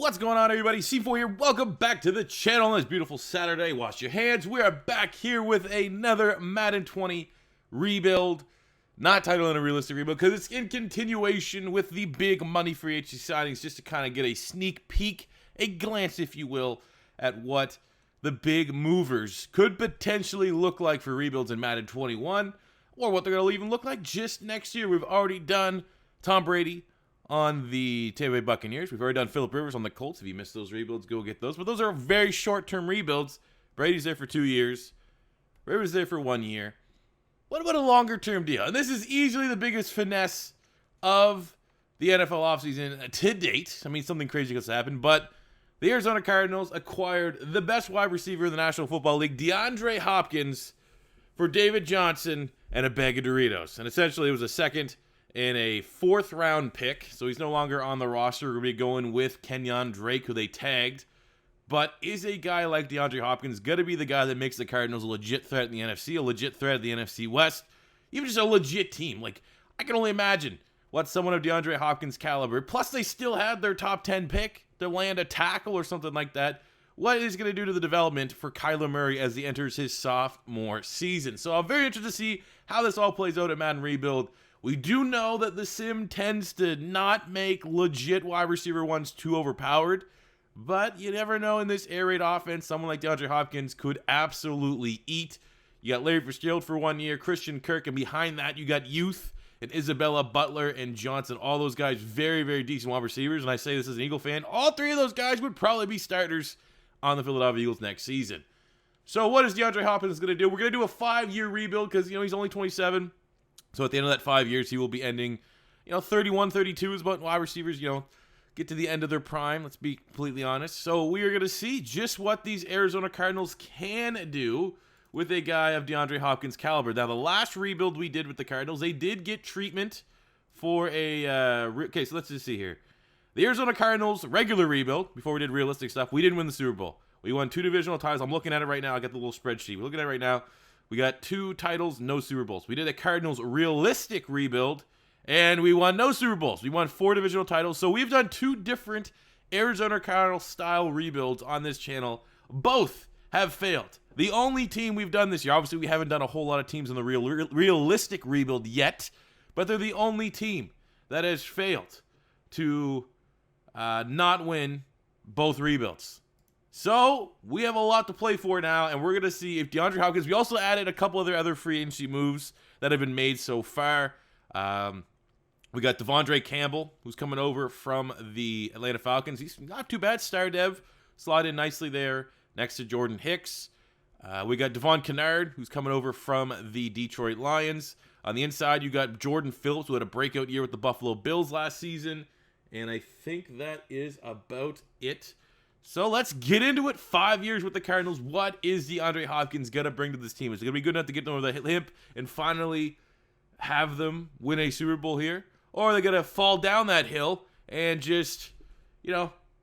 What's going on, everybody? C4 here. Welcome back to the channel on this beautiful Saturday. Wash your hands. We are back here with another Madden 20 rebuild. Not titled in a realistic rebuild because it's in continuation with the big money free agency signings, just to kind of get a sneak peek, a glance, if you will, at what the big movers could potentially look like for rebuilds in Madden 21, or what they're going to even look like just next year. We've already done Tom Brady on the Tampa Bay Buccaneers. We've already done Phillip Rivers on the Colts. If you missed those rebuilds, go get those. But those are very short-term rebuilds. Brady's there for 2 years. Rivers there for 1 year. What about a longer-term deal? And this is easily the biggest finesse of the NFL offseason to date. I mean, something crazy could happen, but the Arizona Cardinals acquired the best wide receiver in the National Football League, DeAndre Hopkins, for David Johnson and a bag of Doritos. And essentially, it was a second and a fourth-round pick, so he's no longer on the roster. We're going to be going with Kenyon Drake, who they tagged. But is a guy like DeAndre Hopkins going to be the guy that makes the Cardinals a legit threat in the NFC, a legit threat at the NFC West, even just a legit team? Like, I can only imagine what someone of DeAndre Hopkins' caliber, plus they still had their top 10 pick to land a tackle or something like that, what is going to do to the development for Kyler Murray as he enters his sophomore season. So I'm very interested to see how this all plays out at Madden Rebuild. We do know that the sim tends to not make legit wide receiver ones too overpowered, but you never know in this air raid offense. Someone like DeAndre Hopkins could absolutely eat. You got Larry Fitzgerald for 1 year, Christian Kirk, and behind that you got Youth and Isabella, Butler, and Johnson. All those guys very, very decent wide receivers, and I say this as an Eagle fan. All three of those guys would probably be starters on the Philadelphia Eagles next season. So what is DeAndre Hopkins going to do? We're going to do a 5-year rebuild because, he's only 27. So at the end of that 5 years, he will be ending, 31, 32 is about wide receivers, get to the end of their prime. Let's be completely honest. So we are going to see just what these Arizona Cardinals can do with a guy of DeAndre Hopkins' caliber. Now, the last rebuild we did with the Cardinals, they did get treatment for a, okay, so let's just see here. The Arizona Cardinals regular rebuild, before we did realistic stuff, we didn't win the Super Bowl. We won 2 divisional titles. I'm looking at it right now. I got the little spreadsheet. We're looking at it right now. We got 2 titles, no Super Bowls. We did a Cardinals realistic rebuild, and we won no Super Bowls. We won 4 divisional titles. So we've done 2 different Arizona Cardinals style rebuilds on this channel. Both have failed. The only team we've done this year, obviously we haven't done a whole lot of teams in the realistic rebuild yet, but they're the only team that has failed to not win both rebuilds. So we have a lot to play for now, and we're going to see if DeAndre Hopkins, we also added a couple of their other free agency moves that have been made so far. We got Devondre Campbell, who's coming over from the Atlanta Falcons. He's not too bad, star dev, slide in nicely there next to Jordan Hicks. We got Devon Kennard, who's coming over from the Detroit Lions. On the inside, you got Jordan Phillips, who had a breakout year with the Buffalo Bills last season. And I think that is about it. So let's get into it. 5 years with the Cardinals. What is DeAndre Hopkins going to bring to this team? Is it going to be good enough to get them over the limp and finally have them win a Super Bowl here? Or are they going to fall down that hill and just,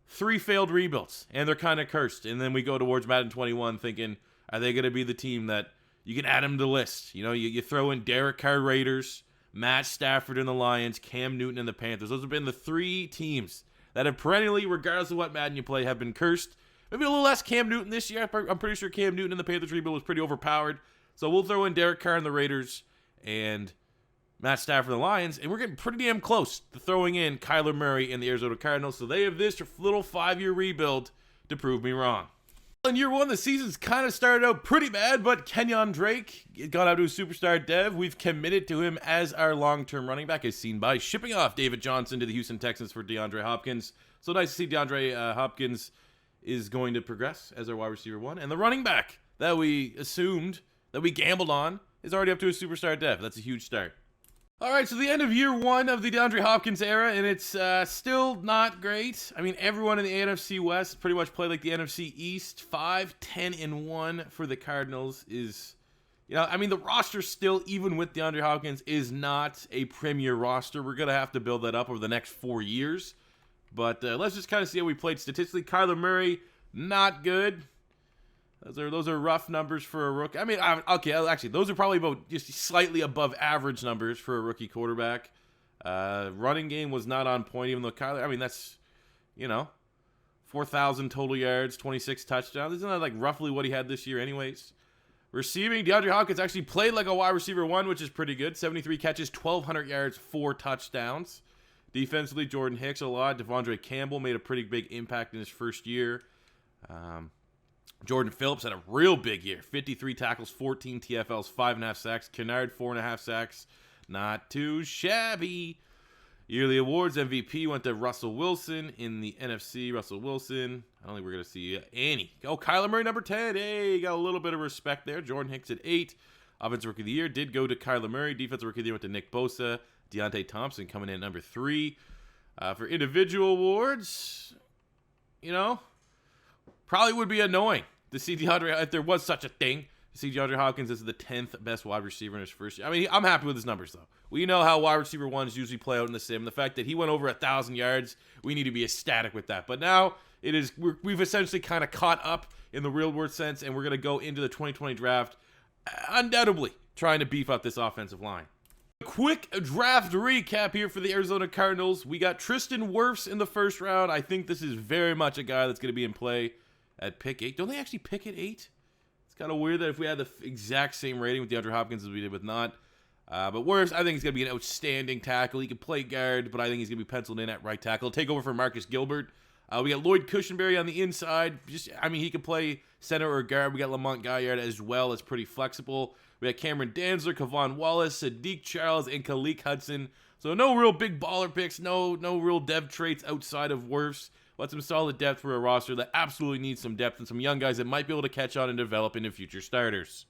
3 failed rebuilds? And they're kind of cursed. And then we go towards Madden 21 thinking, are they going to be the team that you can add them to the list? You throw in Derek Carr Raiders, Matt Stafford in the Lions, Cam Newton in the Panthers. Those have been the 3 teams that have perennially, regardless of what Madden you play, have been cursed. Maybe a little less Cam Newton this year. I'm pretty sure Cam Newton in the Panthers rebuild was pretty overpowered. So we'll throw in Derek Carr in the Raiders and Matt Stafford in the Lions. And we're getting pretty damn close to throwing in Kyler Murray in the Arizona Cardinals. So they have this little 5-year rebuild to prove me wrong. In year 1, the season's kind of started out pretty bad, but Kenyon Drake got out to a superstar dev. We've committed to him as our long-term running back, as seen by shipping off David Johnson to the Houston Texans for DeAndre Hopkins. So nice to see DeAndre Hopkins is going to progress as our wide receiver 1. And the running back that we assumed, that we gambled on, is already up to a superstar dev. That's a huge start. All right, so the end of year 1 of the DeAndre Hopkins era, and it's still not great. I mean, everyone in the NFC West pretty much played like the NFC East. 5-10-1 for the Cardinals is, the roster still, even with DeAndre Hopkins, is not a premier roster. We're going to have to build that up over the next 4 years. But let's just kind of see how we played statistically. Kyler Murray, not good. Those are rough numbers for a rookie. I mean, okay, actually, those are probably about just slightly above average numbers for a rookie quarterback. Running game was not on point, even though Kyler, that's, 4,000 total yards, 26 touchdowns. Isn't that like roughly what he had this year anyways? Receiving, DeAndre Hopkins actually played like a wide receiver one, which is pretty good. 73 catches, 1,200 yards, 4 touchdowns. Defensively, Jordan Hicks a lot. Devondre Campbell made a pretty big impact in his first year. Jordan Phillips had a real big year. 53 tackles, 14 TFLs, 5.5 sacks. Kennard, 4.5 sacks. Not too shabby. Yearly awards, MVP went to Russell Wilson in the NFC. Russell Wilson. I don't think we're going to see any. Oh, Kyler Murray, number 10. Hey, got a little bit of respect there. Jordan Hicks at 8. Offensive Rookie of the Year did go to Kyler Murray. Defensive Rookie of the Year went to Nick Bosa. Deontay Thompson coming in at number 3. For individual awards, you know, probably would be annoying to see DeAndre, if there was such a thing, to see DeAndre Hopkins as the 10th best wide receiver in his first year. I mean, I'm happy with his numbers, though. We know how wide receiver ones usually play out in the sim. The fact that he went over 1,000 yards, we need to be ecstatic with that. But now we've essentially kind of caught up in the real world sense, and we're going to go into the 2020 draft undoubtedly trying to beef up this offensive line. A quick draft recap here for the Arizona Cardinals. We got Tristan Wirfs in the first round. I think this is very much a guy that's going to be in play at pick 8. Don't they actually pick at 8? It's kind of weird that if we had the exact same rating with DeAndre Hopkins as we did with not. But Wirfs, I think he's going to be an outstanding tackle. He can play guard, but I think he's going to be penciled in at right tackle. Take over for Marcus Gilbert. We got Lloyd Cushenberry on the inside. He can play center or guard. We got Lamont Gaillard as well. It's pretty flexible. We got Cameron Danzler, Kavon Wallace, Sadiq Charles, and Khalil Hudson. So no real big baller picks. No real depth traits outside of Wirfs. But some solid depth for a roster that absolutely needs some depth and some young guys that might be able to catch on and develop into future starters.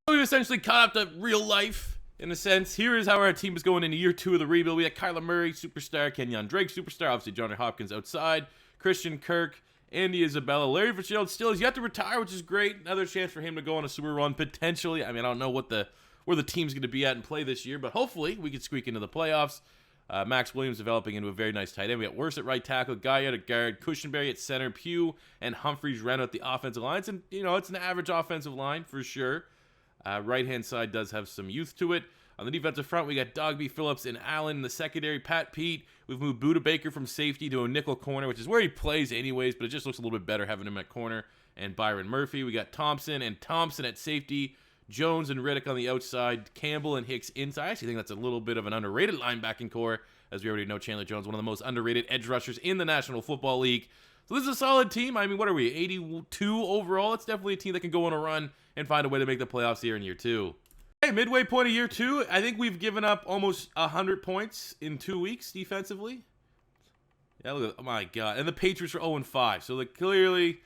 We've essentially caught up to real life. In a sense, here is how our team is going into year 2 of the rebuild. We got Kyler Murray, superstar. Kenyon Drake, superstar. Obviously, DeAndre Hopkins outside. Christian Kirk, Andy Isabella. Larry Fitzgerald still has yet to retire, which is great. Another chance for him to go on a super run, potentially. I mean, I don't know where the team's going to be at and play this year, but hopefully we could squeak into the playoffs. Max Williams developing into a very nice tight end. We got Wirfs at right tackle, Gaillard at guard, Cushenberry at center, Pugh and Humphreys ran out the offensive lines. And, you know, it's an average offensive line for sure. Right-hand side does have some youth to it. On the defensive front, we got Dogby, Phillips, and Allen. In the secondary, Pat Pete. We've moved Buda Baker from safety to a nickel corner, which is where he plays anyways, but it just looks a little bit better having him at corner. And Byron Murphy. We got Thompson and Thompson at safety. Jones and Riddick on the outside. Campbell and Hicks inside. I actually think that's a little bit of an underrated linebacking core, as we already know Chandler Jones, one of the most underrated edge rushers in the National Football League. So this is a solid team. I mean, what are we, 82 overall? It's definitely a team that can go on a run and find a way to make the playoffs here in year 2. Hey, midway point of year 2, I think we've given up almost 100 points in 2 weeks defensively. Yeah, look at, oh my God. And the Patriots are 0-5. So clearly,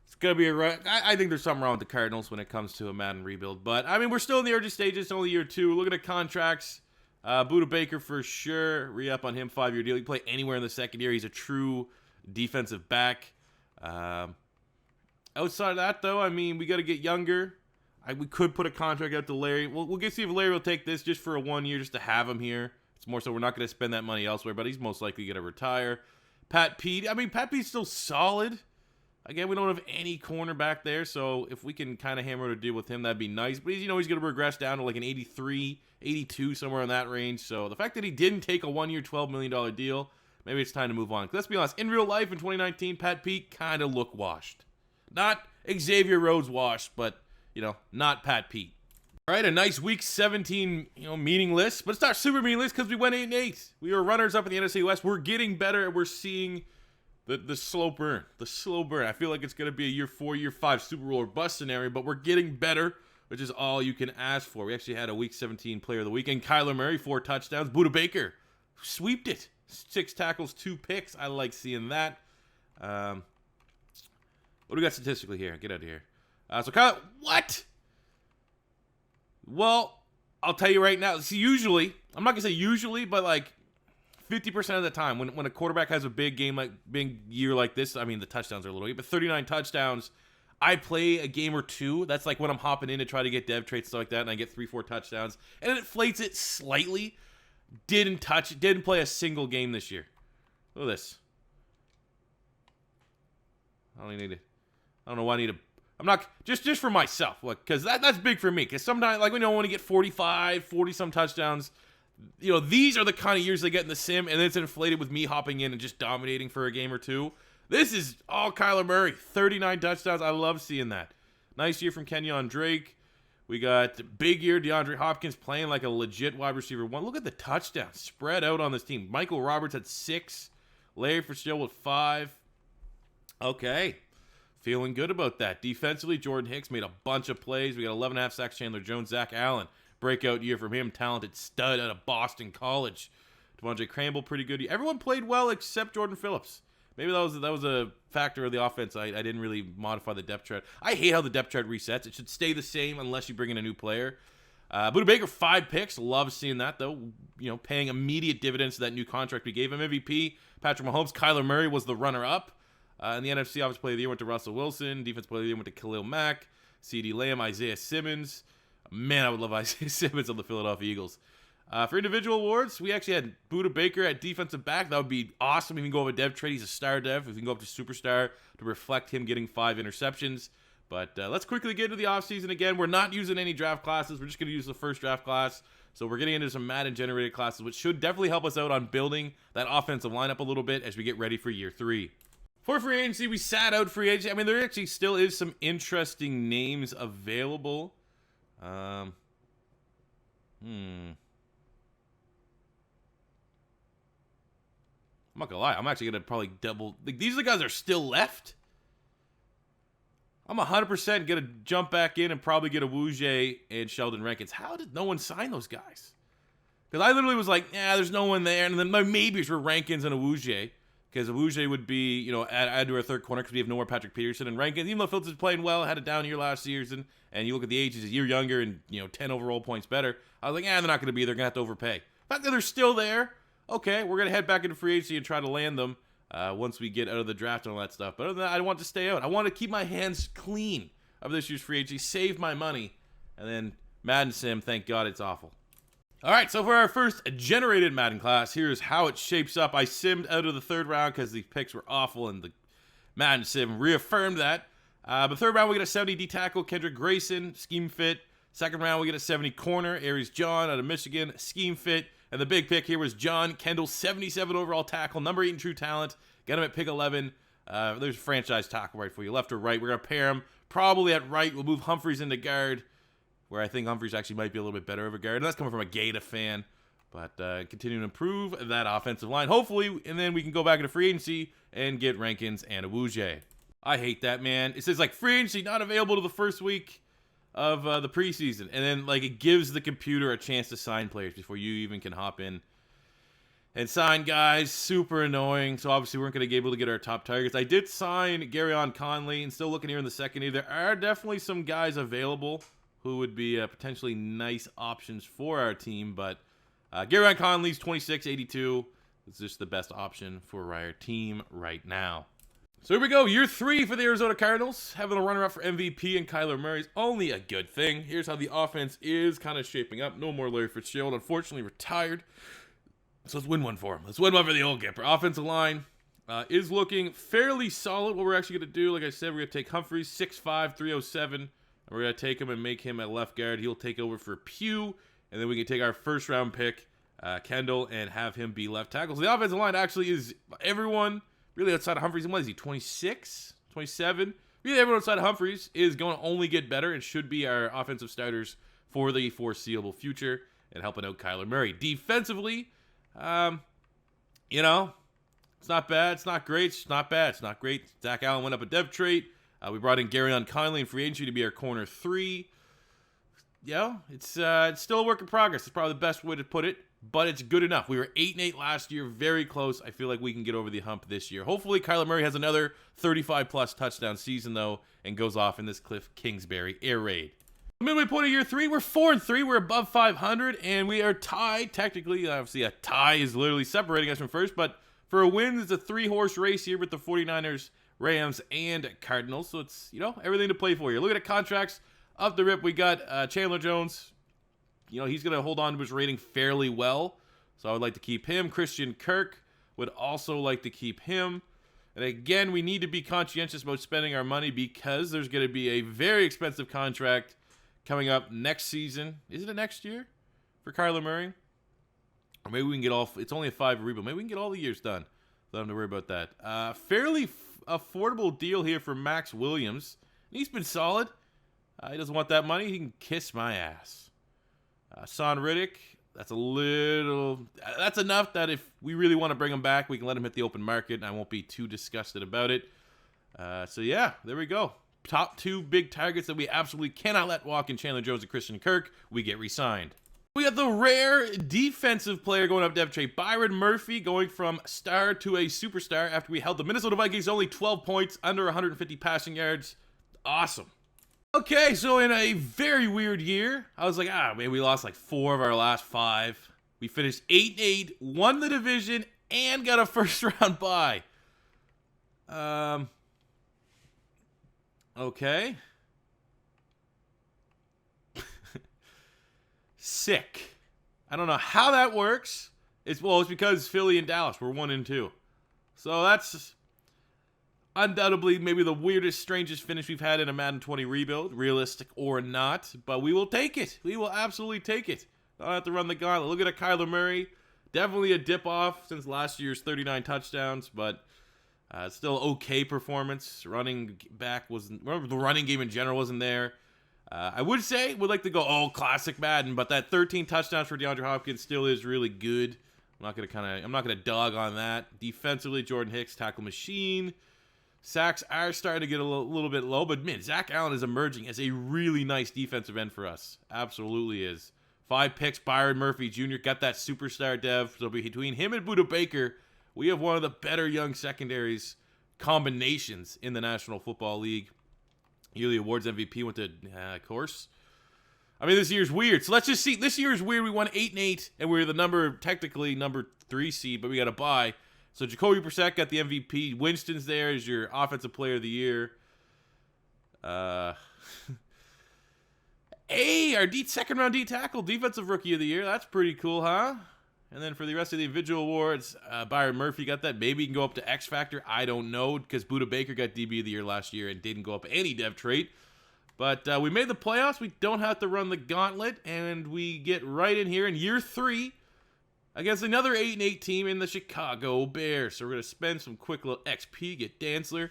it's going to be I think there's something wrong with the Cardinals when it comes to a Madden rebuild. But, I mean, we're still in the early stages. It's only year 2. Looking at contracts. Buda Baker for sure. Re-up on him, 5-year deal. He can play anywhere in the second year. He's a true defensive back. Outside of that, though, I mean, we got to get younger. We could put a contract out to Larry. We'll get see if Larry will take this just for a 1 year, just to have him here. It's more so we're not going to spend that money elsewhere, but he's most likely going to retire. Pat Pete. I mean, Pat Pete's still solid. Again, we don't have any cornerback there, so if we can kind of hammer out a deal with him, that'd be nice. But he's going to regress down to like an 83, 82, somewhere in that range. So the fact that he didn't take a 1 year, $12 million deal, maybe it's time to move on. Let's be honest, in real life in 2019, Pat Pete kind of looked washed. Not Xavier Rhodes washed, but not Pat Pete. All right, a nice week 17, meaningless, but it's not super meaningless because we went 8-8. We were runners up in the NFC West. We're getting better. We're seeing the slow burn. The slow burn. I feel like it's going to be a year 4, year 5 Super Bowl or bust scenario, but we're getting better, which is all you can ask for. We actually had a week 17 player of the week, and Kyler Murray, 4 touchdowns. Buda Baker sweeped it. 6 tackles, 2 picks. I like seeing that. What do we got statistically here? Get out of here. So Kyler, what? Well, I'll tell you right now. See, usually, I'm not going to say usually, but like 50% of the time when a quarterback has a big year like this, I mean, the touchdowns are a little, but 39 touchdowns, I play a game or 2. That's like when I'm hopping in to try to get dev traits, stuff like that, and I get 3-4 touchdowns. And it inflates it slightly. Didn't play a single game this year. Look at this. I don't know why I need to. I'm not just for myself, because that's big for me. Because sometimes, like, when you get 45, 40-some touchdowns, these are the kind of years they get in the sim, and then it's inflated with me hopping in and just dominating for a game or 2. This is all Kyler Murray. 39 touchdowns. I love seeing that. Nice year from Kenyon Drake. We got big year DeAndre Hopkins playing like a legit wide receiver one. Look at the touchdowns spread out on this team. Michael Roberts had 6. Larry Fitzgerald with 5. Okay. Feeling good about that. Defensively, Jordan Hicks made a bunch of plays. We got 11.5 sacks. Chandler Jones, Zach Allen. Breakout year from him. Talented stud out of Boston College. Devondre Campbell, pretty good. Everyone played well except Jordan Phillips. Maybe that was a factor of the offense. I didn't really modify the depth chart. I hate how the depth chart resets. It should stay the same unless you bring in a new player. Buda Baker, 5 picks. Love seeing that, though. Paying immediate dividends to that new contract we gave him. MVP, Patrick Mahomes. Kyler Murray was the runner-up. In the NFC, Offensive Player of the Year went to Russell Wilson. Defensive Player of the Year went to Khalil Mack. CeeDee Lamb, Isaiah Simmons. Man, I would love Isaiah Simmons on the Philadelphia Eagles. For individual awards, we actually had Buda Baker at defensive back. That would be awesome if we can go over dev trade. He's a star dev. If we can go up to superstar to reflect him getting 5 interceptions. But let's quickly get into the offseason again. We're not using any draft classes. We're just going to use the first draft class. So we're getting into some Madden-generated classes, which should definitely help us out on building that offensive lineup a little bit as we get ready for year 3. For free agency, we sat out free agency. I mean, there actually still is some interesting names available. I'm not gonna lie. I'm actually gonna probably double. Like, these are the guys that are still left. I'm 100% gonna jump back in and probably get a Wujie and Sheldon Rankins. How did no one sign those guys? Because I literally was like, yeah, there's no one there, and then my maybes were Rankins and a Wujie, because a Wujie would be, add to our third corner because we have no more Patrick Peterson, and Rankins, even though Phillips is playing well, had a down year last season, and you look at the age, he's a year younger and 10 overall points better. I was like, they're not gonna be. They're gonna have to overpay. The fact that they're still there. Okay, we're going to head back into free agency and try to land them once we get out of the draft and all that stuff. But other than that, I want to stay out. I want to keep my hands clean of this year's free agency, save my money, and then Madden Sim, thank God it's awful. All right, so for our first generated Madden class, here's how it shapes up. I simmed out of the 3rd round because the picks were awful, and the Madden Sim reaffirmed that. But 3rd round, we get a 70 D tackle, Kendrick Grayson, scheme fit. 2nd round, we get a 70 corner, Aries John out of Michigan, scheme fit. And the big pick here was John Kendall, 77 overall tackle, number 8 in true talent. Got him at pick 11. There's a franchise tackle right for you, left or right. We're going to pair him probably at right. We'll move Humphreys into guard, where I think Humphreys actually might be a little bit better of a guard. And that's coming from a Gator fan. But continue to improve that offensive line, hopefully. And then we can go back into free agency and get Rankins and a Wujie. I hate that, man. It says, free agency not available to the first week of the preseason, and then it gives the computer a chance to sign players before you even can hop in and sign guys. Super annoying. So obviously we weren't going to be able to get our top targets. I did sign Garyon Conley, and still looking here in the second. There are definitely some guys available who would be potentially nice options for our team, but Garyon Conley's 26.82. It's just the best option for our team right now. So here we go, year 3 for the Arizona Cardinals. Having a runner-up for MVP and Kyler Murray is only a good thing. Here's how the offense is kind of shaping up. No more Larry Fitzgerald, unfortunately retired. So let's win one for him. Let's win one for the old Gipper. Offensive line is looking fairly solid. What we're actually going to do, like I said, we're going to take Humphreys, 6'5", 307. And we're going to take him and make him a left guard. He'll take over for Pugh. And then we can take our first-round pick, Kendall, and have him be left tackle. So the offensive line actually is everyone really outside of Humphreys. And what is he, 26, 27? Really everyone outside of Humphreys is going to only get better and should be our offensive starters for the foreseeable future and helping out Kyler Murray. Defensively, it's not bad. It's not great. It's not bad. It's not great. Zach Allen went up a dev trait. We brought in Garyon Conley in free agency to be our corner 3. It's still a work in progress. It's probably the best way to put it, but it's good enough. We were 8-8 last year, very close. I feel like we can get over the hump this year. Hopefully, Kyler Murray has another 35-plus touchdown season, though, and goes off in this Cliff Kingsbury air raid. Midway point of year 3, we're 4-3. We're above 500, and we are tied. Technically, obviously, a tie is literally separating us from first, but for a win, it's a 3-horse race here with the 49ers, Rams, and Cardinals. So it's, everything to play for here. Look at the contracts. Off the rip, we got Chandler Jones. He's going to hold on to his rating fairly well. So I would like to keep him. Christian Kirk would also like to keep him. And again, we need to be conscientious about spending our money because there's going to be a very expensive contract coming up next season. Is it next year for Kyler Murray? Or maybe we can get it's only a 5 rebuild. Maybe we can get all the years done. Don't have to worry about that. affordable deal here for Max Williams. He's been solid. He doesn't want that money. He can kiss my ass. Son Riddick, that's enough that if we really want to bring him back, we can let him hit the open market, and I won't be too disgusted about it. So yeah, there we go. Top 2 big targets that we absolutely cannot let walk in Chandler Jones and Christian Kirk. We get re-signed. We got the rare defensive player going up depth chart. Byron Murphy going from star to a superstar after we held the Minnesota Vikings only 12 points, under 150 passing yards. Awesome. Okay, so in a very weird year, I was like, man, we lost like 4 of our last 5. We finished 8-8, won the division, and got a first-round bye. Okay. Sick. I don't know how that works. It's because Philly and Dallas were 1-2. So that's undoubtedly maybe the weirdest, strangest finish we've had in a Madden 20 rebuild, realistic or not. But we will take it. We will absolutely take it. Don't have to run the gauntlet. Look at a Kyler Murray. Definitely a dip off since last year's 39 touchdowns, but still okay performance. Running back the running game in general wasn't there. I would like to go, classic Madden, but that 13 touchdowns for DeAndre Hopkins still is really good. I'm not gonna dog on that. Defensively, Jordan Hicks, tackle machine. Sacks are starting to get a little bit low, but man, Zach Allen is emerging as a really nice defensive end for us. Absolutely is. 5 picks, Byron Murphy Jr. got that superstar dev. So between him and Budda Baker, we have one of the better young secondaries combinations in the National Football League. Yearly Awards MVP went to, of course. I mean, this year's weird. So let's just see. This year's weird. We won 8-8, and we're technically number 3 seed, but we got a bye. So Jacoby Brissett got the MVP. Winston's there as your offensive player of the year. Hey, our second round D tackle, defensive rookie of the year. That's pretty cool, huh? And then for the rest of the individual awards, Byron Murphy got that. Maybe he can go up to X Factor. I don't know, because Budda Baker got DB of the year last year and didn't go up any dev trait. But we made the playoffs. We don't have to run the gauntlet, and we get right in here in year 3 against another 8-8 team in the Chicago Bears. So we're going to spend some quick little XP, get Dantzler.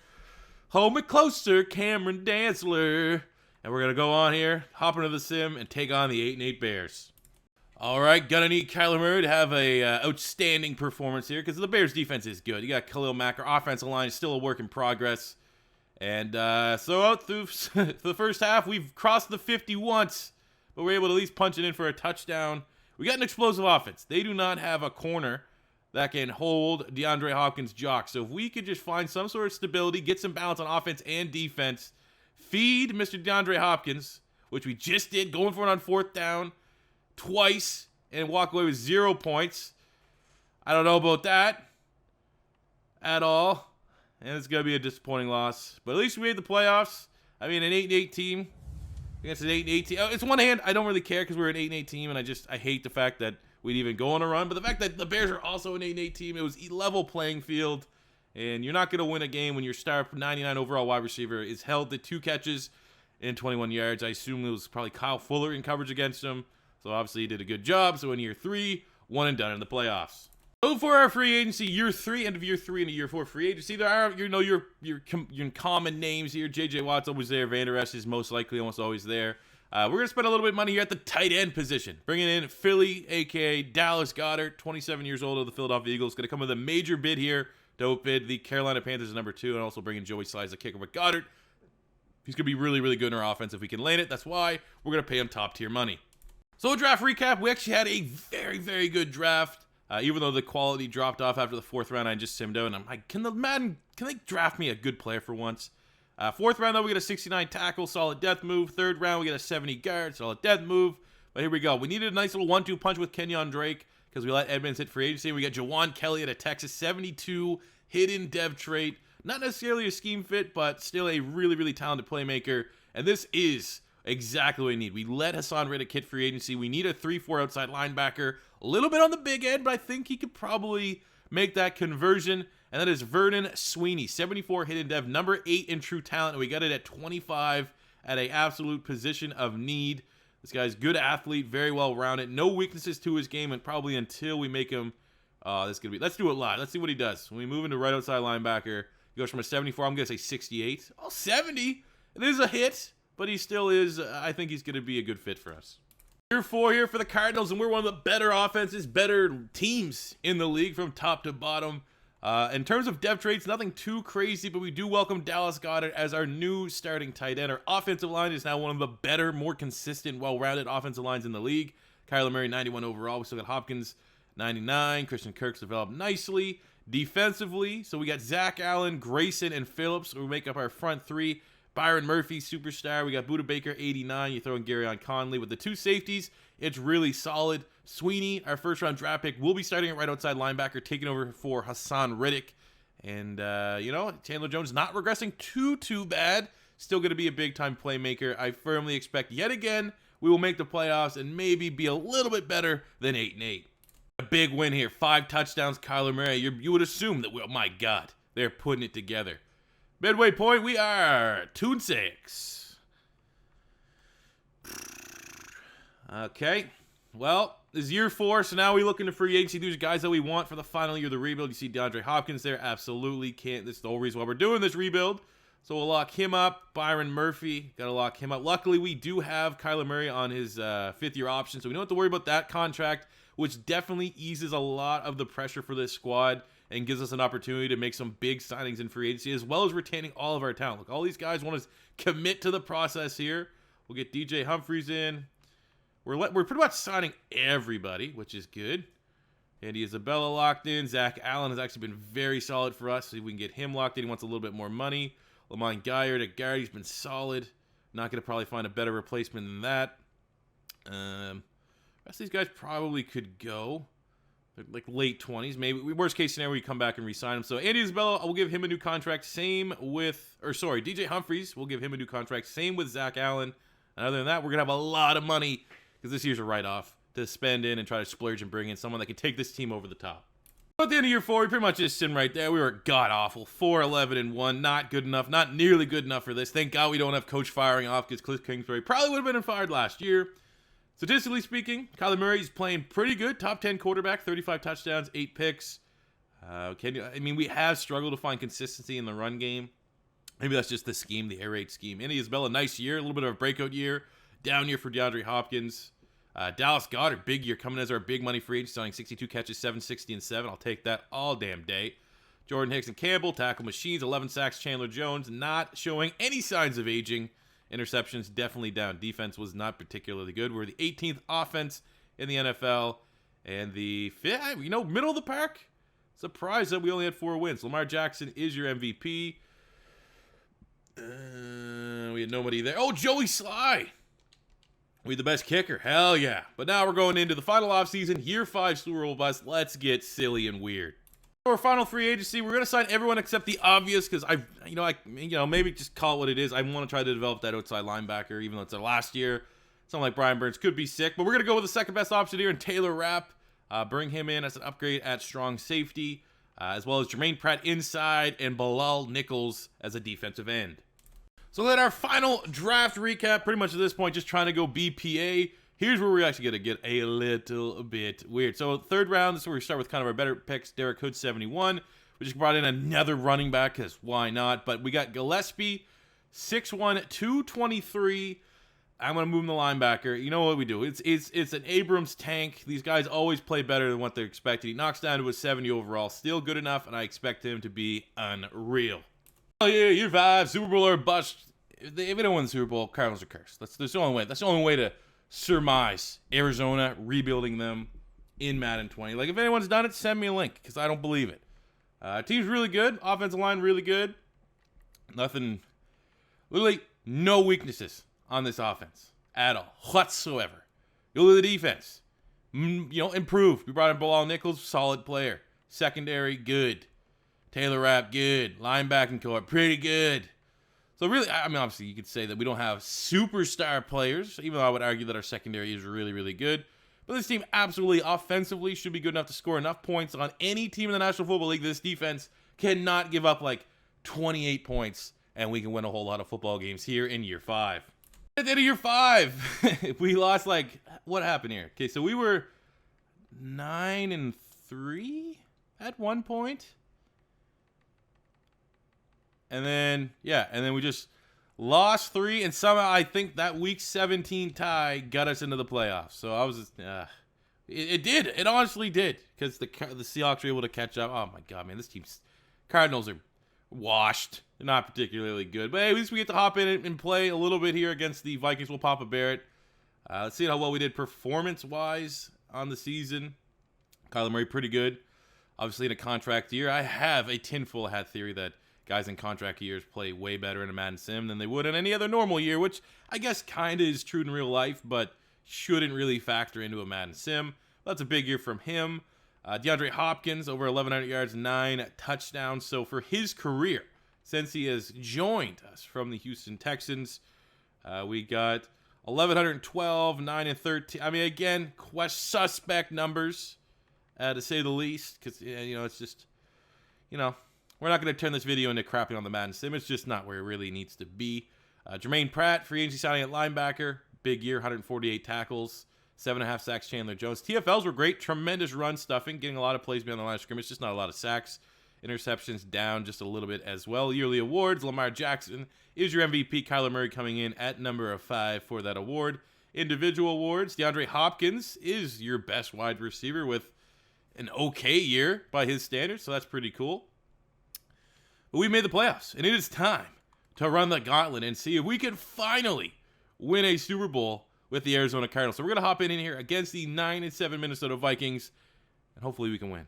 Hold me closer, Cameron Dantzler. And we're going to go on here, hop into the sim, and take on the 8-8 Bears. All right, gonna need Kyler Murray to have a outstanding performance here because the Bears' defense is good. You got Khalil Mack. Our offensive line is still a work in progress. And so out through the first half, we've crossed the 50 once, but we're able to at least punch it in for a touchdown. We got an explosive offense. They do not have a corner that can hold DeAndre Hopkins' jock. So if we could just find some sort of stability, get some balance on offense and defense, feed Mr. DeAndre Hopkins, which we just did, going for it on 4th down twice, and walk away with 0 points. I don't know about that at all. And it's going to be a disappointing loss. But at least we made the playoffs. I mean, an 8-8 team against an 8-8 team. It's one hand, I don't really care because we're an 8-8 team, and I hate the fact that we'd even go on a run. But the fact that the Bears are also an 8-8 team, it was a level playing field. And you're not going to win a game when your star 99 overall wide receiver is held to 2 catches and 21 yards. I assume it was probably Kyle Fuller in coverage against him. So obviously he did a good job. So in year 3, 1 and done in the playoffs. So for our free agency, year 3, end of year 3 and a year 4 free agency, there are, your common names here. J.J. Watt's always there. Van Der Esch is most likely almost always there. We're going to spend a little bit of money here at the tight end position. Bringing in Philly, a.k.a. Dallas Goedert, 27 years old of the Philadelphia Eagles. Going to come with a major bid here to outbid the Carolina Panthers at number 2, and also bringing Joey Slice, the kicker with Goedert. He's going to be really, really good in our offense if we can land it. That's why we're going to pay him top-tier money. So a draft recap, we actually had a very, very good draft. Even though the quality dropped off after the 4th round, I just simmed out, and I'm like, can they draft me a good player for once? 4th round, though, we get a 69 tackle, solid depth move. 3rd round, we get a 70 guard, solid depth move. But here we go. We needed a nice little 1-2 punch with Kenyon Drake because we let Edmonds hit free agency. We got Jawan Kelly at a Texas 72 hidden dev trait. Not necessarily a scheme fit, but still a really, really talented playmaker. And this is exactly what we need. We let Hassan Riddick hit free agency. We need a 3-4 outside linebacker. A little bit on the big end, but I think he could probably make that conversion. And that is Vernon Sweeney, 74 hidden dev, number 8 in true talent. And we got it at 25 at an absolute position of need. This guy's good athlete, very well rounded. No weaknesses to his game, and probably until we make him. This is gonna be. Let's do it live. Let's see what he does when we move into right outside linebacker. He goes from a 74, I'm going to say 68. Oh, 70. It is a hit, but he still is. I think he's going to be a good fit for us. Year 4 here for the Cardinals, and we're one of the better offenses, better teams in the league from top to bottom. In terms of depth traits, nothing too crazy, but we do welcome Dallas Goedert as our new starting tight end. Our offensive line is now one of the better, more consistent, well-rounded offensive lines in the league. Kyler Murray, 91 overall. We still got Hopkins, 99. Christian Kirk's developed nicely. Defensively, so we got Zach Allen, Grayson, and Phillips, who make up our front three. Byron Murphy, superstar. We got Budda Baker, 89. You throw in Garyon Conley. With the two safeties, it's really solid. Sweeney, our first-round draft pick, will be starting at right outside linebacker, taking over for Hassan Reddick. And, Chandler Jones not regressing too bad. Still going to be a big-time playmaker. I firmly expect, yet again, we will make the playoffs and maybe be a little bit better than 8-8. A big win here. 5 touchdowns, Kyler Murray. You would assume that, oh my God, they're putting it together. Midway point, we are 2-6. Okay, well, this is year 4, so now we look into free agency. These are guys that we want for the final year of the rebuild. You see DeAndre Hopkins there. Absolutely can't. This is the whole reason why we're doing this rebuild. So we'll lock him up. Byron Murphy, got to lock him up. Luckily, we do have Kyler Murray on his 5th-year option, so we don't have to worry about that contract, which definitely eases a lot of the pressure for this squad and gives us an opportunity to make some big signings in free agency, as well as retaining all of our talent. Look, all these guys want to commit to the process here. We'll get DJ Humphries in. We're pretty much signing everybody, which is good. Andy Isabella locked in. Zach Allen has actually been very solid for us. See if we can get him locked in. He wants a little bit more money. Lamont Gaillard at guard, he's been solid. Not going to probably find a better replacement than that. Rest of these guys probably could go. They're like late 20s. Maybe worst case scenario, we come back and re-sign him. So Andy Isabella, we'll give him a new contract. DJ Humphries, we'll give him a new contract. Same with Zach Allen. And other than that, we're going to have a lot of money, because this year's a write-off, to spend in and try to splurge and bring in someone that can take this team over the top. At the end of year 4, we pretty much just sitting right there. We were god-awful. 4-11-1. Not good enough. Not nearly good enough for this. Thank God we don't have coach firing off, because Cliff Kingsbury probably would have been fired last year. Statistically speaking, Kyler Murray's playing pretty good. Top 10 quarterback, 35 touchdowns, 8 picks. We have struggled to find consistency in the run game. Maybe that's just the scheme, the air raid scheme. Andy Isabella, nice year. A little bit of a breakout year. Down year for DeAndre Hopkins. Dallas Goedert, big year, coming as our big money free agent, signing 62 catches, 760 and 7. I'll take that all damn day. Jordan Hicks and Campbell, tackle machines, 11 sacks. Chandler Jones, not showing any signs of aging. Interceptions definitely down. Defense was not particularly good. We're the 18th offense in the NFL, and the 5th, middle of the pack. Surprised that we only had 4 wins. Lamar Jackson is your MVP. We had nobody there. Oh, Joey Sly. We the best kicker. Hell yeah. But now we're going into the final offseason, year 5 Super Bowl bust. Let's get silly and weird. For our final free agency, we're going to sign everyone except the obvious, because maybe just call it what it is. I want to try to develop that outside linebacker, even though it's our last year. Something like Brian Burns could be sick, but we're going to go with the second best option here in Taylor Rapp. Bring him in as an upgrade at strong safety, as well as Jermaine Pratt inside and Bilal Nichols as a defensive end. So then our final draft recap, pretty much at this point, just trying to go BPA. Here's where we're actually going to get a little bit weird. So 3rd round, this is where we start with kind of our better picks. Derek Hood, 71. We just brought in another running back, because why not? But we got Gillespie, 6'1", 223. I'm going to move him to linebacker. You know what we do? It's an Abrams tank. These guys always play better than what they're expected. He knocks down to a 70 overall. Still good enough, and I expect him to be unreal. Oh yeah, year 5, Super Bowl or bust. If they don't win the Super Bowl, Cardinals are cursed. That's the only way. That's the only way to surmise Arizona rebuilding them in Madden 20. Like, if anyone's done it, send me a link, because I don't believe it. Team's really good. Offensive line really good. Literally no weaknesses on this offense at all whatsoever. You look at the defense. Improved. We brought in Bilal Nichols, solid player. Secondary, good. Taylor Rapp, good. Linebacking core, pretty good. So really, obviously you could say that we don't have superstar players, even though I would argue that our secondary is really, really good. But this team absolutely offensively should be good enough to score enough points on any team in the National Football League. This defense cannot give up like 28 points, and we can win a whole lot of football games here in year 5. At the end of year 5, we lost, what happened here? Okay, so we were 9-3 at one point. And then, yeah, and then we just lost 3, and somehow I think that week 17 tie got us into the playoffs. So I was just, it did. It honestly did, because the Seahawks were able to catch up. Oh, my God, man, this team's Cardinals are washed. They're not particularly good. But hey, at least we get to hop in and play a little bit here against the Vikings. We'll Papa Barrett. Let's see how well we did performance-wise on the season. Kyler Murray, pretty good. Obviously, in a contract year, I have a tinfoil hat theory that guys in contract years play way better in a Madden sim than they would in any other normal year, which I guess kind of is true in real life, but shouldn't really factor into a Madden sim. That's a big year from him. DeAndre Hopkins, over 1,100 yards, 9 touchdowns. So for his career, since he has joined us from the Houston Texans, we got 1,112, 9 and 13. I mean, again, suspect numbers, to say the least, because, you know, it's just, you know, we're not going to turn this video into crapping on the Madden sim. It's just not where it really needs to be. Jermaine Pratt, free agency signing at linebacker. Big year, 148 tackles, 7.5 sacks. Chandler Jones. TFLs were great. Tremendous run stuffing. Getting a lot of plays beyond the line of scrimmage. Just not a lot of sacks. Interceptions down just a little bit as well. Yearly awards. Lamar Jackson is your MVP. Kyler Murray coming in at number 5 for that award. Individual awards. DeAndre Hopkins is your best wide receiver with an okay year by his standards. So that's pretty cool. But we made the playoffs, and it is time to run the gauntlet and see if we can finally win a Super Bowl with the Arizona Cardinals. So we're going to hop in here against the 9-7 Minnesota Vikings, and hopefully we can win.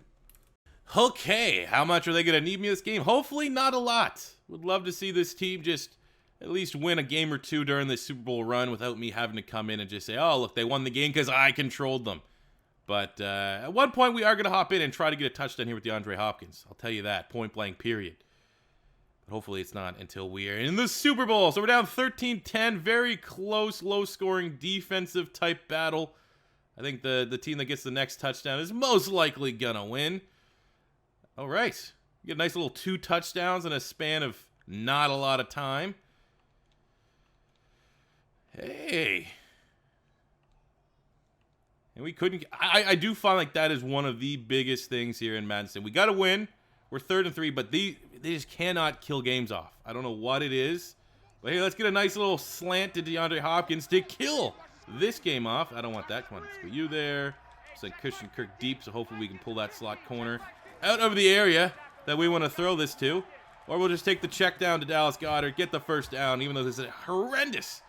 Okay, how much are they going to need me this game? Hopefully not a lot. Would love to see this team just at least win a game or two during this Super Bowl run without me having to come in and just say, oh, look, they won the game because I controlled them. But at one point, we are going to hop in and try to get a touchdown here with DeAndre Hopkins. I'll tell you that, point blank, period. But hopefully it's not until we are in the Super Bowl. So we're down 13-10. Very close, low-scoring, defensive-type battle. I think the team that gets the next touchdown is most likely going to win. All right. We get a nice little 2 touchdowns in a span of not a lot of time. Hey. And we couldn't... I do find like that is one of the biggest things here in Madden. We got to win. We're 3rd and 3, but they just cannot kill games off. I don't know what it is. But here, let's get a nice little slant to DeAndre Hopkins to kill this game off. I don't want that. Come on, let's put you there. Send Christian Kirk deep, so hopefully we can pull that slot corner out of the area that we want to throw this to. Or we'll just take the check down to Dallas Goedert, get the first down, even though this is a horrendous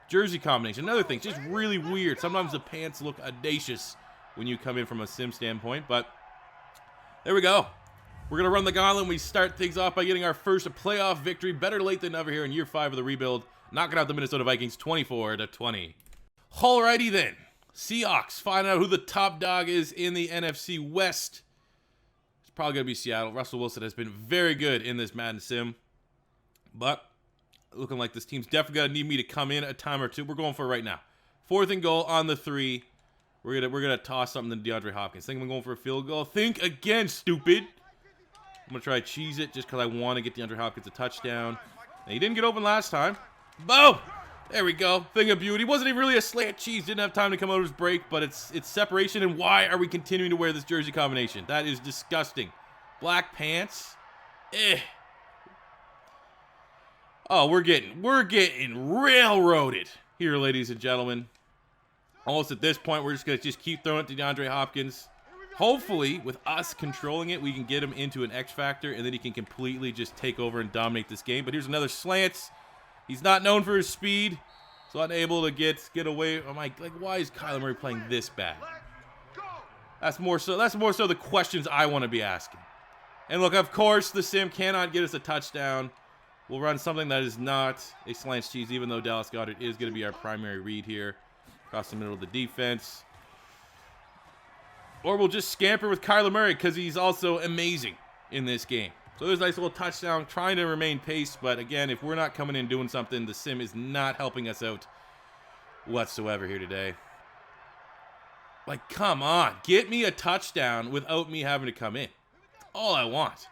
jersey combination. Another thing, just really weird. Sometimes the pants look audacious when you come in from a sim standpoint, but there we go. We're going to run the gauntlet. We start things off by getting our first playoff victory. Better late than never here in year 5 of the rebuild. Knocking out the Minnesota Vikings 24-20. Alrighty then. Seahawks find out who the top dog is in the NFC West. It's probably going to be Seattle. Russell Wilson has been very good in this Madden sim. But looking like this team's definitely going to need me to come in a time or two. We're going for it right now. 4th and goal on the 3. We're gonna toss something to DeAndre Hopkins. Think I'm going for a field goal. Think again, stupid. I'm going to try to cheese it just because I want to get DeAndre Hopkins a touchdown. And he didn't get open last time. Boom! There we go. Thing of beauty. Wasn't even really a slant cheese. Didn't have time to come out of his break, but it's separation. And why are we continuing to wear this jersey combination? That is disgusting. Black pants. Oh, we're getting railroaded here, ladies and gentlemen. Almost at this point, we're just going to keep throwing it to DeAndre Hopkins. Hopefully, with us controlling it, we can get him into an X factor, and then he can completely just take over and dominate this game. But here's another slant. He's not known for his speed, so unable to get away. Oh my! Like, why is Kyler Murray playing this bad? That's more so the questions I want to be asking. And look, of course, the sim cannot get us a touchdown. We'll run something that is not a slant cheese, even though Dallas Goedert is going to be our primary read here across the middle of the defense. Or we'll just scamper with Kyler Murray because he's also amazing in this game. So there's a nice little touchdown, trying to remain paced. But again, if we're not coming in doing something, the sim is not helping us out whatsoever here today. Like, come on. Get me a touchdown without me having to come in. All I want.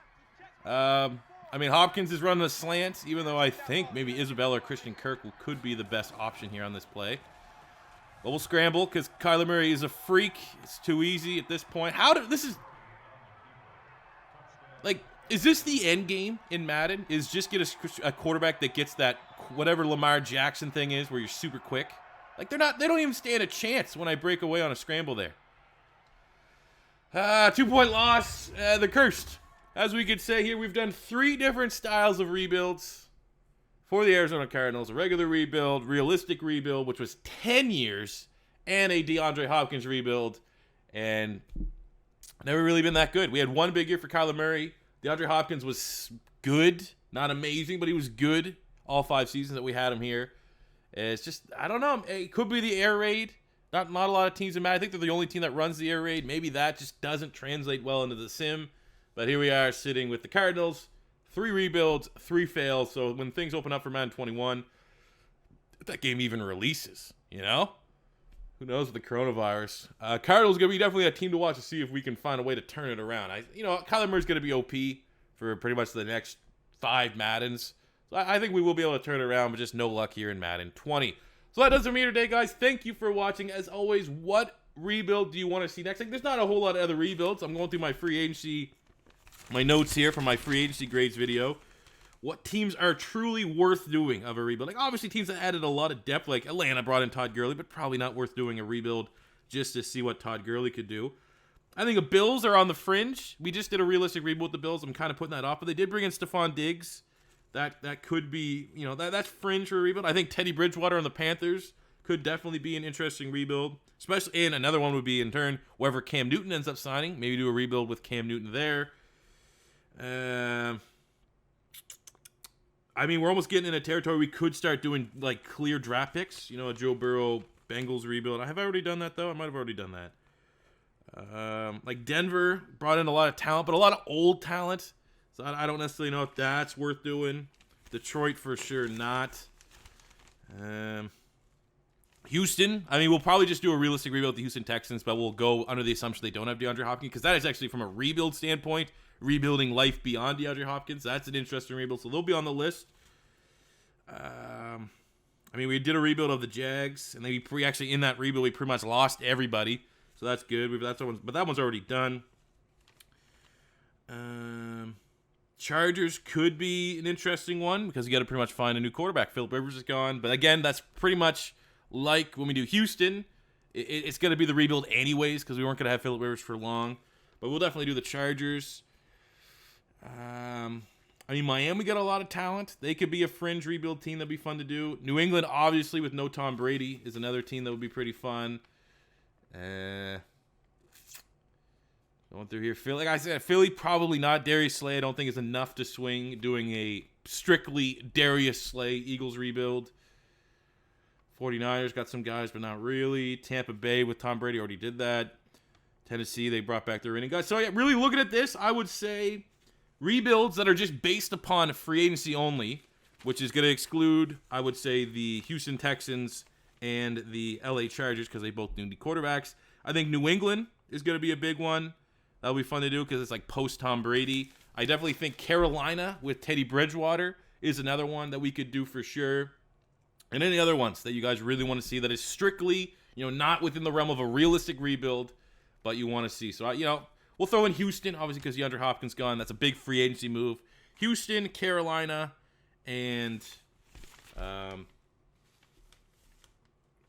I mean, Hopkins is running a slant, even though I think maybe Isabella or Christian Kirk could be the best option here on this play. But we'll scramble because Kyler Murray is a freak. It's too easy at this point. This is... Like, Is this the end game in Madden? Is just get a quarterback that gets that whatever Lamar Jackson thing is where you're super quick? Like they don't even stand a chance when I break away on a scramble there. 2-point loss. They're cursed. As we could say here, we've done 3 different styles of rebuilds for the Arizona Cardinals. A regular rebuild, realistic rebuild, which was 10 years, and a DeAndre Hopkins rebuild. And never really been that good. We had one big year for Kyler Murray. DeAndre Hopkins was good. Not amazing, but he was good all 5 seasons that we had him here. It's just, I don't know. It could be the air raid. Not a lot of teams in Madden. I think they're the only team that runs the air raid. Maybe that just doesn't translate well into the sim. But here we are sitting with the Cardinals. 3 rebuilds, 3 fails. So when things open up for Madden 21, if that game even releases, you know? Who knows with the coronavirus? Cardinals going to be definitely a team to watch to see if we can find a way to turn it around. Kyler Murray's going to be OP for pretty much the next 5 Maddens. So I think we will be able to turn it around, but just no luck here in Madden 20. So that does it for me today, guys. Thank you for watching. As always, what rebuild do you want to see next? Like, there's not a whole lot of other rebuilds. I'm going through my free agency, my notes here from my free agency grades video. What teams are truly worth doing of a rebuild? Like, obviously, teams that added a lot of depth, like Atlanta brought in Todd Gurley, but probably not worth doing a rebuild just to see what Todd Gurley could do. I think the Bills are on the fringe. We just did a realistic rebuild with the Bills. I'm kind of putting that off, but they did bring in Stephon Diggs. That could be, that's fringe for a rebuild. I think Teddy Bridgewater on the Panthers could definitely be an interesting rebuild. Especially, and another one would be, in turn, wherever Cam Newton ends up signing. Maybe do a rebuild with Cam Newton there. We're almost getting in a territory we could start doing, like, clear draft picks. A Joe Burrow Bengals rebuild. Have I already done that, though? I might have already done that. Like, Denver brought in a lot of talent, but a lot of old talent. So I don't necessarily know if that's worth doing. Detroit, for sure, not. Houston. We'll probably just do a realistic rebuild with the Houston Texans, but we'll go under the assumption they don't have DeAndre Hopkins, because that is actually, from a rebuild standpoint, rebuilding life beyond DeAndre Hopkins. That's an interesting rebuild, so they'll be on the list. We did a rebuild of the Jags, and actually in that rebuild we pretty much lost everybody, so that's good. But that one's already done. Chargers could be an interesting one because you got to pretty much find a new quarterback. Phillip Rivers is gone, but again, that's pretty much like when we do Houston. It's going to be the rebuild anyways because we weren't going to have Phillip Rivers for long, but we'll definitely do the Chargers. Miami got a lot of talent. They could be a fringe rebuild team that'd be fun to do. New England, obviously, with no Tom Brady, is another team that would be pretty fun. Going through here, Philly. Like I said, Philly probably not. Darius Slay, I don't think is enough to swing doing a strictly Darius Slay Eagles rebuild. 49ers got some guys, but not really. Tampa Bay with Tom Brady already did that. Tennessee, they brought back their running guys. So yeah, really looking at this, I would say rebuilds that are just based upon free agency only, which is going to exclude, I would say, the Houston Texans and the LA Chargers because they both need quarterbacks. I think New England is going to be a big one. That'll be fun to do because it's like post-Tom Brady. I definitely think Carolina with Teddy Bridgewater is another one that we could do for sure. And any other ones that you guys really want to see that is strictly, not within the realm of a realistic rebuild, but you want to see. So, we'll throw in Houston, obviously, because DeAndre Hopkins gone. That's a big free agency move. Houston, Carolina, and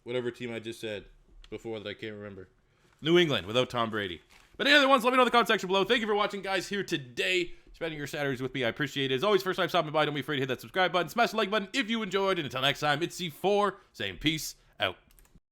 whatever team I just said before that I can't remember. New England without Tom Brady. But any other ones, let me know in the comment section below. Thank you for watching, guys, here today. Spending your Saturdays with me, I appreciate it. As always, first time stopping by, don't be afraid to hit that subscribe button. Smash the like button if you enjoyed. And until next time, it's C4 saying peace out.